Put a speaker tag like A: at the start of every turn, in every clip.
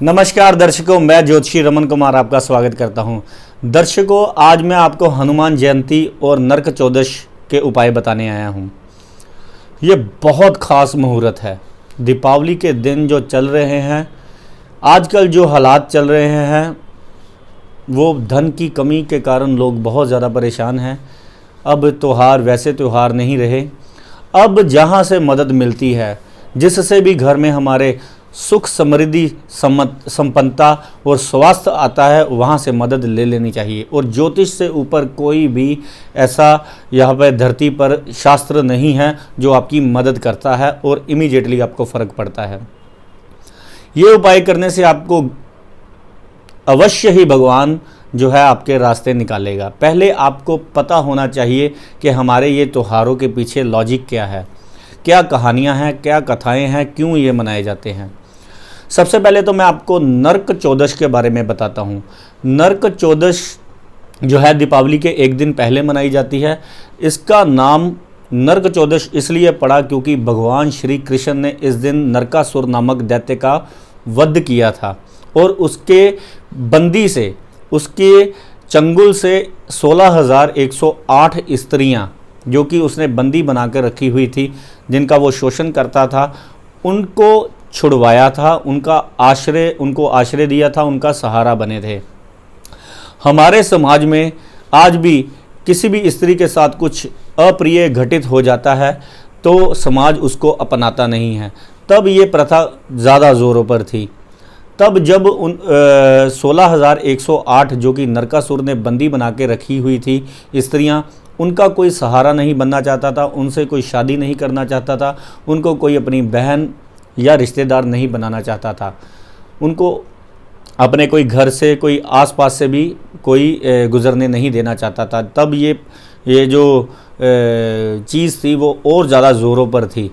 A: नमस्कार दर्शकों, मैं ज्योतिषी रमन कुमार आपका स्वागत करता हूं। दर्शकों, आज मैं आपको हनुमान जयंती और नरक चौदश के उपाय बताने आया हूं। ये बहुत ख़ास मुहूर्त है। दीपावली के दिन जो चल रहे हैं, आजकल जो हालात चल रहे हैं, वो धन की कमी के कारण लोग बहुत ज़्यादा परेशान हैं। अब त्यौहार वैसे त्यौहार नहीं रहे। अब जहाँ से मदद मिलती है, जिससे भी घर में हमारे सुख समृद्धि संपन्नता और स्वास्थ्य आता है, वहाँ से मदद ले लेनी चाहिए। और ज्योतिष से ऊपर कोई भी ऐसा यहाँ पर धरती पर शास्त्र नहीं है जो आपकी मदद करता है और इमीडिएटली आपको फ़र्क पड़ता है। ये उपाय करने से आपको अवश्य ही भगवान जो है आपके रास्ते निकालेगा। पहले आपको पता होना चाहिए कि हमारे ये त्योहारों के पीछे लॉजिक क्या है, क्या कहानियाँ हैं, क्या कथाएँ हैं, क्यों ये मनाए जाते हैं। सबसे पहले तो मैं आपको नरक चौदश के बारे में बताता हूँ। नरक चौदश जो है दीपावली के एक दिन पहले मनाई जाती है। इसका नाम नरक चौदश इसलिए पड़ा क्योंकि भगवान श्री कृष्ण ने इस दिन नरकासुर नामक दैत्य का वध किया था और उसके बंदी से, उसके चंगुल से 16,108 स्त्रियां जो कि उसने बंदी बनाकर रखी हुई थी, जिनका वो शोषण करता था, उनको छुड़वाया था, उनको आश्रय दिया था, उनका सहारा बने थे। हमारे समाज में आज भी किसी भी स्त्री के साथ कुछ अप्रिय घटित हो जाता है तो समाज उसको अपनाता नहीं है। तब ये प्रथा ज़्यादा ज़ोरों पर थी। तब जब 16,108 जो कि नरकासुर ने बंदी बना के रखी हुई थी स्त्रियां, उनका कोई सहारा नहीं बनना चाहता था, उनसे कोई शादी नहीं करना चाहता था, उनको कोई अपनी बहन या रिश्तेदार नहीं बनाना चाहता था, उनको अपने कोई घर से, कोई आसपास से भी कोई गुजरने नहीं देना चाहता था। तब ये जो चीज़ थी वो और ज़्यादा ज़ोरों पर थी।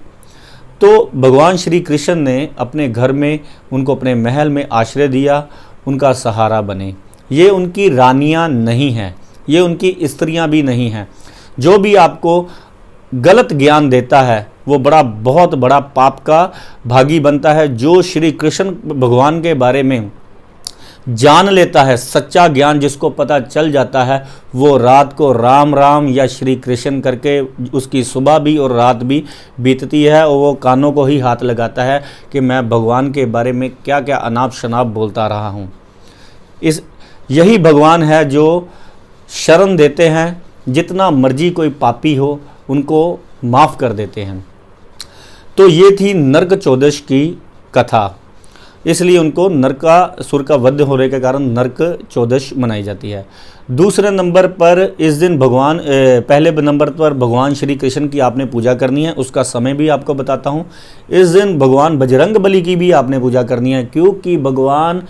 A: तो भगवान श्री कृष्ण ने अपने घर में उनको अपने महल में आश्रय दिया, उनका सहारा बने। ये उनकी रानियां नहीं हैं, ये उनकी स्त्रियां भी नहीं हैं। जो भी आपको गलत ज्ञान देता है वो बहुत बड़ा पाप का भागी बनता है। जो श्री कृष्ण भगवान के बारे में जान लेता है, सच्चा ज्ञान जिसको पता चल जाता है, वो रात को राम राम या श्री कृष्ण करके उसकी सुबह भी और रात भी बीतती है और वो कानों को ही हाथ लगाता है कि मैं भगवान के बारे में क्या क्या अनाप शनाप बोलता रहा हूँ। यही भगवान है जो शरण देते हैं, जितना मर्जी कोई पापी हो उनको माफ़ कर देते हैं। तो ये थी नरक चौदश की कथा, इसलिए उनको नरकासुर का वध होने के कारण नरक चौदश मनाई जाती है। दूसरे नंबर पर इस दिन पहले नंबर पर भगवान श्री कृष्ण की आपने पूजा करनी है। उसका समय भी आपको बताता हूँ। इस दिन भगवान बजरंग बली की भी आपने पूजा करनी है, क्योंकि भगवान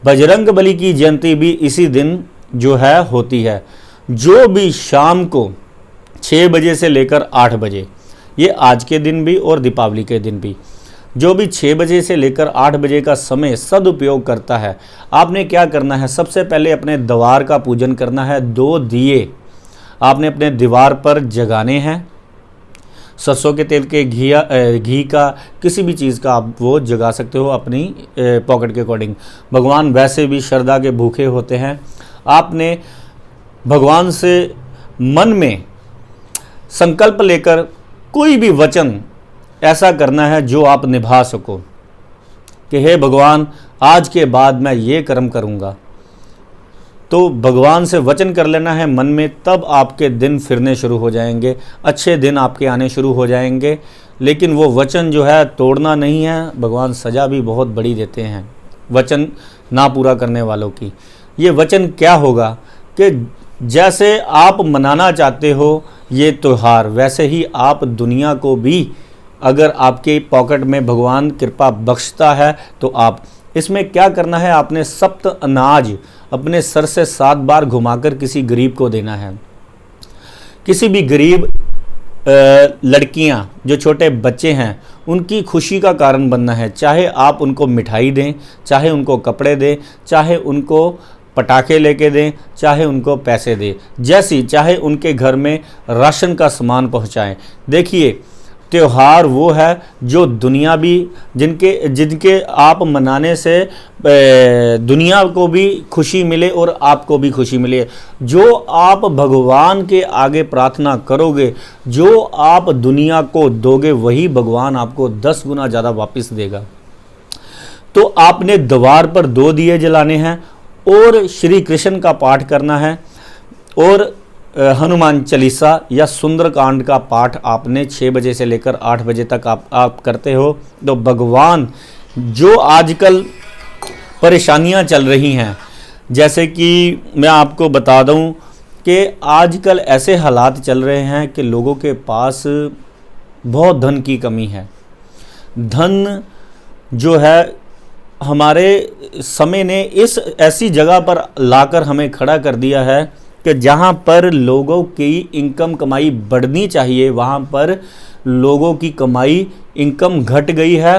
A: बजरंग बली की जयंती भी इसी दिन जो है होती है। जो भी शाम को 6 बजे से लेकर 8 बजे, ये आज के दिन भी और दीपावली के दिन भी, जो भी 6 बजे से लेकर 8 बजे का समय सदुपयोग करता है, आपने क्या करना है, सबसे पहले अपने द्वार का पूजन करना है। 2 दिए आपने अपने दीवार पर जगाने हैं। सरसों के तेल के घी का, किसी भी चीज़ का आप वो जगा सकते हो अपनी पॉकेट के अकॉर्डिंग। भगवान वैसे भी श्रद्धा के भूखे होते हैं। आपने भगवान से मन में संकल्प लेकर कोई भी वचन ऐसा करना है जो आप निभा सको कि हे भगवान, आज के बाद मैं ये कर्म करूँगा। तो भगवान से वचन कर लेना है मन में, तब आपके दिन फिरने शुरू हो जाएंगे, अच्छे दिन आपके आने शुरू हो जाएंगे। लेकिन वो वचन जो है तोड़ना नहीं है। भगवान सज़ा भी बहुत बड़ी देते हैं वचन ना पूरा करने वालों की। ये वचन क्या होगा कि जैसे आप मनाना चाहते हो ये त्यौहार, वैसे ही आप दुनिया को भी, अगर आपके पॉकेट में भगवान कृपा बख्शता है तो आप इसमें क्या करना है, आपने सप्त अनाज अपने सर से 7 बार घुमाकर किसी गरीब को देना है। किसी भी गरीब लड़कियां, जो छोटे बच्चे हैं, उनकी खुशी का कारण बनना है। चाहे आप उनको मिठाई दें, चाहे उनको कपड़े दें, चाहे उनको पटाखे लेके दें, चाहे उनको पैसे दें, चाहे उनके घर में राशन का सामान पहुंचाएं। देखिए, त्यौहार वो है जो दुनियावी जिनके आप मनाने से दुनिया को भी खुशी मिले और आपको भी खुशी मिले। जो आप भगवान के आगे प्रार्थना करोगे, जो आप दुनिया को दोगे, वही भगवान आपको 10 गुना ज़्यादा वापस देगा। तो आपने द्वार पर 2 दिए जलाने हैं और श्री कृष्ण का पाठ करना है और हनुमान चालीसा या सुंदरकांड का पाठ आपने 6 बजे से लेकर 8 बजे तक आप करते हो। तो भगवान, जो आजकल परेशानियां चल रही हैं, जैसे कि मैं आपको बता दूं कि आजकल ऐसे हालात चल रहे हैं कि लोगों के पास बहुत धन की कमी है। धन जो है हमारे समय ने इस ऐसी जगह पर लाकर हमें खड़ा कर दिया है कि जहाँ पर लोगों की इनकम कमाई बढ़नी चाहिए, वहाँ पर लोगों की कमाई इनकम घट गई है।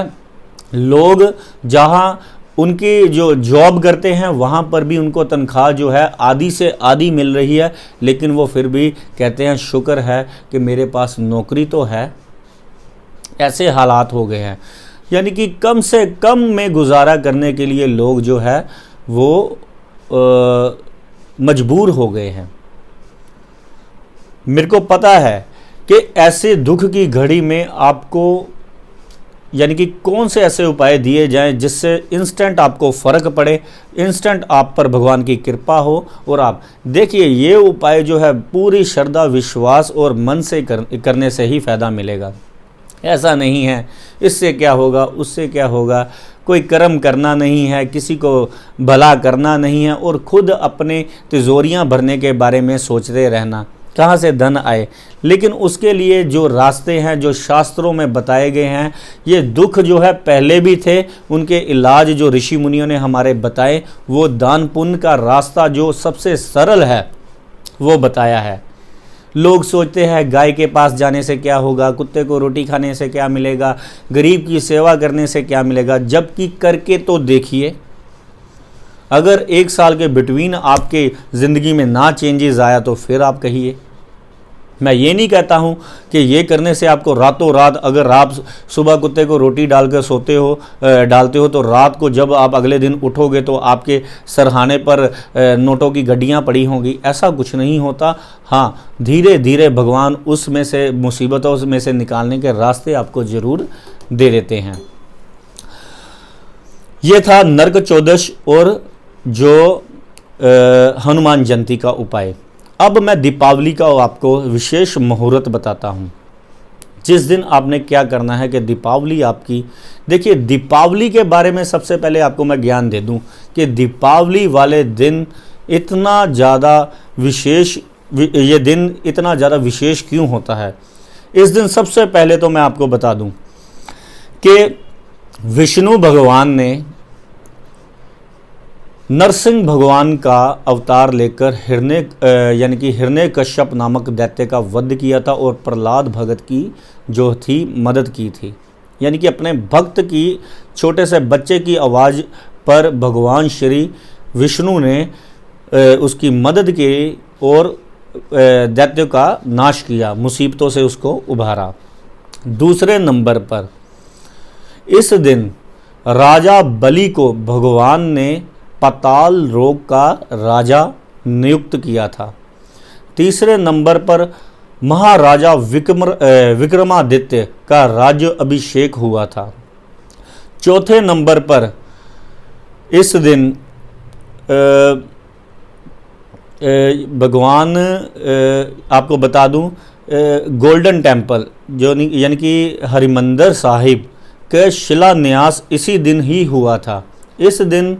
A: लोग जहाँ उनकी जो जॉब करते हैं वहाँ पर भी उनको तनख्वाह जो है आधी से आधी मिल रही है, लेकिन वो फिर भी कहते हैं शुक्र है कि मेरे पास नौकरी तो है। ऐसे हालात हो गए हैं, यानी कि कम से कम में गुजारा करने के लिए लोग जो है वो मजबूर हो गए हैं। मेरे को पता है कि ऐसे दुख की घड़ी में आपको यानी कि कौन से ऐसे उपाय दिए जाएं जिससे इंस्टेंट आपको फ़र्क पड़े, इंस्टेंट आप पर भगवान की कृपा हो। और आप देखिए, ये उपाय जो है पूरी श्रद्धा, विश्वास और मन से करने से ही फ़ायदा मिलेगा। ऐसा नहीं है इससे क्या होगा, उससे क्या होगा, कोई कर्म करना नहीं है, किसी को भला करना नहीं है और खुद अपने तिजोरियां भरने के बारे में सोचते रहना कहाँ से धन आए। लेकिन उसके लिए जो रास्ते हैं, जो शास्त्रों में बताए गए हैं, ये दुख जो है पहले भी थे, उनके इलाज जो ऋषि मुनियों ने हमारे बताए, वो दान पुण्य का रास्ता जो सबसे सरल है वो बताया है। लोग सोचते हैं गाय के पास जाने से क्या होगा, कुत्ते को रोटी खाने से क्या मिलेगा, गरीब की सेवा करने से क्या मिलेगा, जबकि करके तो देखिए। अगर 1 साल के बिटवीन आपके ज़िंदगी में ना चेंजेस आया तो फिर आप कहिए। मैं ये नहीं कहता हूँ कि ये करने से आपको रातों रात, अगर आप सुबह कुत्ते को रोटी डालकर डालते हो तो रात को जब आप अगले दिन उठोगे तो आपके सरहाने पर नोटों की गड्डियाँ पड़ी होंगी। ऐसा कुछ नहीं होता। हाँ, धीरे धीरे भगवान उसमें से, मुसीबतों में से निकालने के रास्ते आपको ज़रूर दे देते हैं। ये था नरक चौदश और जो हनुमान जयंती का उपाय। अब मैं दीपावली का आपको विशेष मुहूर्त बताता हूँ, जिस दिन आपने क्या करना है कि दीपावली आपकी, देखिए दीपावली के बारे में सबसे पहले आपको मैं ज्ञान दे दूँ कि दीपावली वाले दिन इतना ज़्यादा विशेष, ये दिन इतना ज़्यादा विशेष क्यों होता है। इस दिन सबसे पहले तो मैं आपको बता दूँ कि विष्णु भगवान ने नरसिंह भगवान का अवतार लेकर यानी कि हिरण्यकश्यप नामक दैत्य का वध किया था और प्रहलाद भगत की जो थी मदद की थी। यानी कि अपने भक्त की, छोटे से बच्चे की आवाज़ पर भगवान श्री विष्णु ने उसकी मदद की और दैत्य का नाश किया, मुसीबतों से उसको उभारा। दूसरे नंबर पर इस दिन राजा बलि को भगवान ने पाताल लोक का राजा नियुक्त किया था। तीसरे नंबर पर महाराजा विक्रमादित्य का राज्य अभिषेक हुआ था। चौथे नंबर पर इस दिन भगवान, आपको बता दूं, गोल्डन टेम्पल जो यानी कि हरिमंदिर साहिब के शिलान्यास इसी दिन ही हुआ था। इस दिन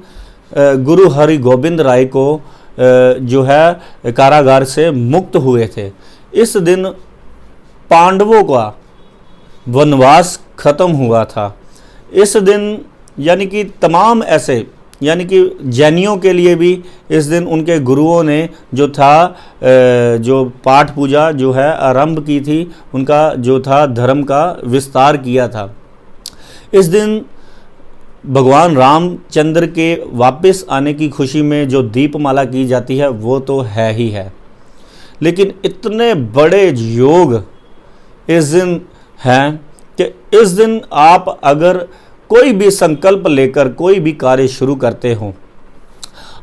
A: गुरु हरि गोविंद राय को जो है कारागार से मुक्त हुए थे। इस दिन पांडवों का वनवास खत्म हुआ था। इस दिन यानी कि तमाम ऐसे, यानी कि जैनियों के लिए भी इस दिन उनके गुरुओं ने जो था जो पाठ पूजा जो है आरंभ की थी, उनका जो था धर्म का विस्तार किया था। इस दिन भगवान रामचंद्र के वापस आने की खुशी में जो दीपमाला की जाती है वो तो है ही है, लेकिन इतने बड़े योग इस दिन है कि इस दिन आप अगर कोई भी संकल्प लेकर कोई भी कार्य शुरू करते हो,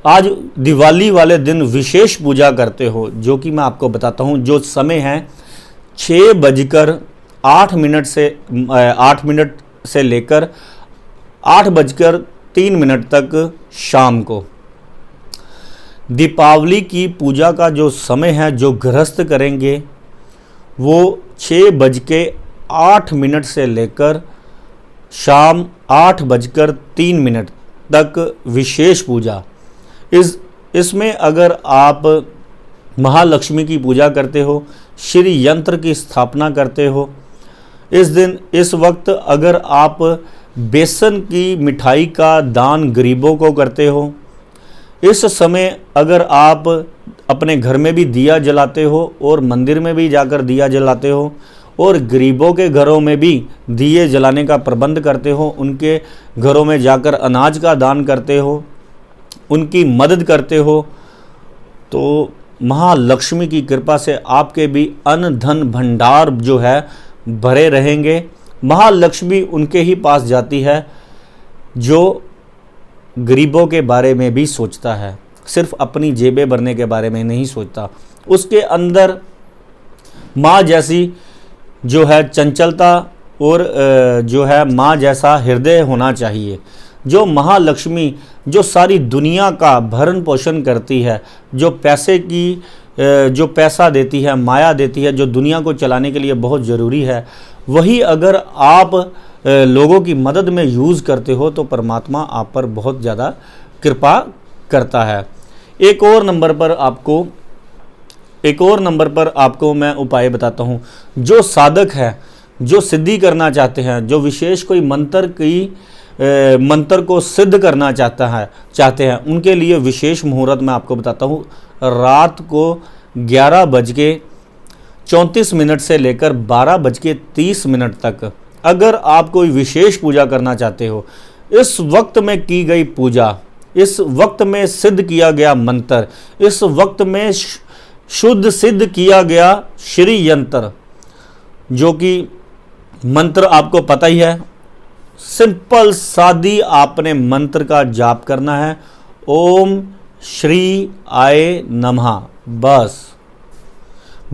A: आज दिवाली वाले दिन विशेष पूजा करते हो, जो कि मैं आपको बताता हूँ। जो समय है 6:08 से 8 मिनट से लेकर 8:03 तक शाम को दीपावली की पूजा का जो समय है, जो गृहस्थ करेंगे वो 6:08 से लेकर शाम 8:03 तक विशेष पूजा। इसमें अगर आप महालक्ष्मी की पूजा करते हो, श्री यंत्र की स्थापना करते हो, इस दिन इस वक्त अगर आप बेसन की मिठाई का दान गरीबों को करते हो, इस समय अगर आप अपने घर में भी दिया जलाते हो और मंदिर में भी जाकर दिया जलाते हो और गरीबों के घरों में भी दिए जलाने का प्रबंध करते हो, उनके घरों में जाकर अनाज का दान करते हो, उनकी मदद करते हो, तो महालक्ष्मी की कृपा से आपके भी अन्न धन भंडार जो है भरे रहेंगे। महालक्ष्मी उनके ही पास जाती है जो गरीबों के बारे में भी सोचता है, सिर्फ अपनी जेबें भरने के बारे में नहीं सोचता। उसके अंदर माँ जैसी जो है चंचलता और जो है माँ जैसा हृदय होना चाहिए। जो महालक्ष्मी जो सारी दुनिया का भरण पोषण करती है, जो पैसा देती है, माया देती है, जो दुनिया को चलाने के लिए बहुत ज़रूरी है, वही अगर आप लोगों की मदद में यूज़ करते हो तो परमात्मा आप पर बहुत ज़्यादा कृपा करता है। एक और नंबर पर आपको मैं उपाय बताता हूँ। जो साधक है, जो सिद्धि करना चाहते हैं, जो विशेष कोई मंत्र को सिद्ध करना चाहते हैं, उनके लिए विशेष मुहूर्त मैं आपको बताता हूँ। रात को 11:34 से लेकर 12:30 तक अगर आप कोई विशेष पूजा करना चाहते हो, इस वक्त में की गई पूजा, इस वक्त में सिद्ध किया गया मंत्र, इस वक्त में शुद्ध सिद्ध किया गया श्री यंत्र, जो कि मंत्र आपको पता ही है, सिंपल सादी आपने मंत्र का जाप करना है, ओम श्री आय नमः। बस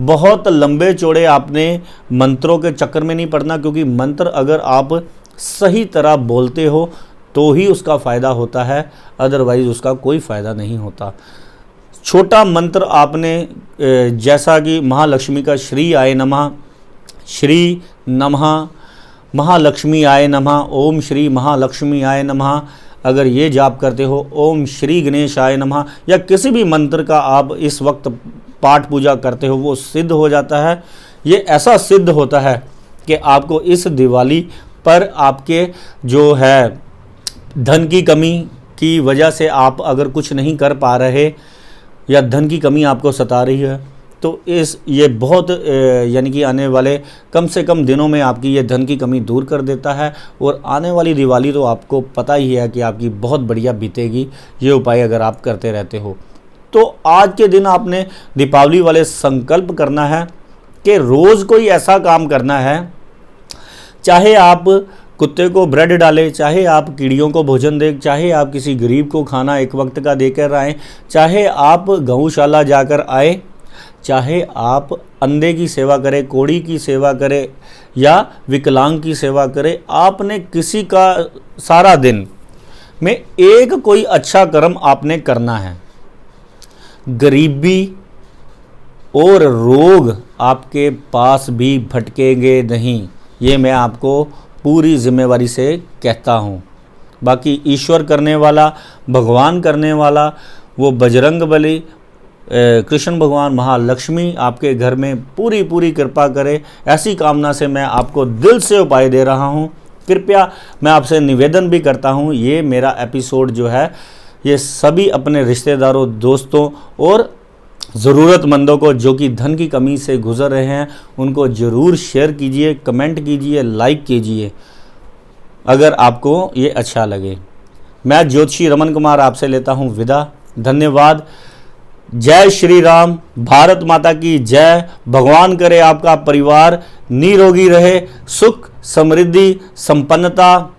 A: बहुत लंबे चौड़े आपने मंत्रों के चक्कर में नहीं पड़ना, क्योंकि मंत्र अगर आप सही तरह बोलते हो तो ही उसका फ़ायदा होता है, अदरवाइज़ उसका कोई फ़ायदा नहीं होता। छोटा मंत्र आपने जैसा कि महालक्ष्मी का श्री आय नमः, श्री नमः, महालक्ष्मी आय नमः, ओम श्री महालक्ष्मी आय नमः, अगर ये जाप करते हो, ओम श्री गणेश आय नमः, या किसी भी मंत्र का आप इस वक्त पाठ पूजा करते हो, वो सिद्ध हो जाता है। ये ऐसा सिद्ध होता है कि आपको इस दिवाली पर आपके जो है धन की कमी की वजह से आप अगर कुछ नहीं कर पा रहे या धन की कमी आपको सता रही है, तो ये बहुत यानी कि आने वाले कम से कम दिनों में आपकी ये धन की कमी दूर कर देता है। और आने वाली दिवाली तो आपको पता ही है कि आपकी बहुत बढ़िया बीतेगी, ये उपाय अगर आप करते रहते हो। तो आज के दिन आपने दीपावली वाले संकल्प करना है कि रोज़ कोई ऐसा काम करना है, चाहे आप कुत्ते को ब्रेड डालें, चाहे आप कीड़ियों को भोजन दें, चाहे आप किसी गरीब को खाना एक वक्त का देकर आएँ, चाहे आप गौशाला जाकर आए, चाहे आप अंधे की सेवा करें, कोढ़ी की सेवा करें या विकलांग की सेवा करें, आपने किसी का सारा दिन में एक कोई अच्छा कर्म आपने करना है। गरीबी और रोग आपके पास भी भटकेंगे नहीं, ये मैं आपको पूरी जिम्मेवारी से कहता हूँ। बाकी ईश्वर करने वाला, भगवान करने वाला, वो बजरंग बली, कृष्ण भगवान, महालक्ष्मी आपके घर में पूरी कृपा करे, ऐसी कामना से मैं आपको दिल से उपाय दे रहा हूँ। कृपया मैं आपसे निवेदन भी करता हूँ, ये मेरा एपिसोड जो है ये सभी अपने रिश्तेदारों, दोस्तों और ज़रूरतमंदों को जो कि धन की कमी से गुज़र रहे हैं, उनको ज़रूर शेयर कीजिए, कमेंट कीजिए, लाइक कीजिए अगर आपको ये अच्छा लगे। मैं ज्योतिषी रमन कुमार आपसे लेता हूँ विदा। धन्यवाद। जय श्री राम, भारत माता की जय। भगवान करे आपका परिवार निरोगी रहे, सुख समृद्धि संपन्नता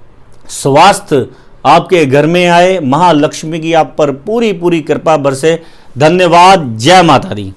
A: स्वास्थ्य आपके घर में आए, महालक्ष्मी की आप पर पूरी पूरी कृपा बरसे। धन्यवाद। जय माता दी।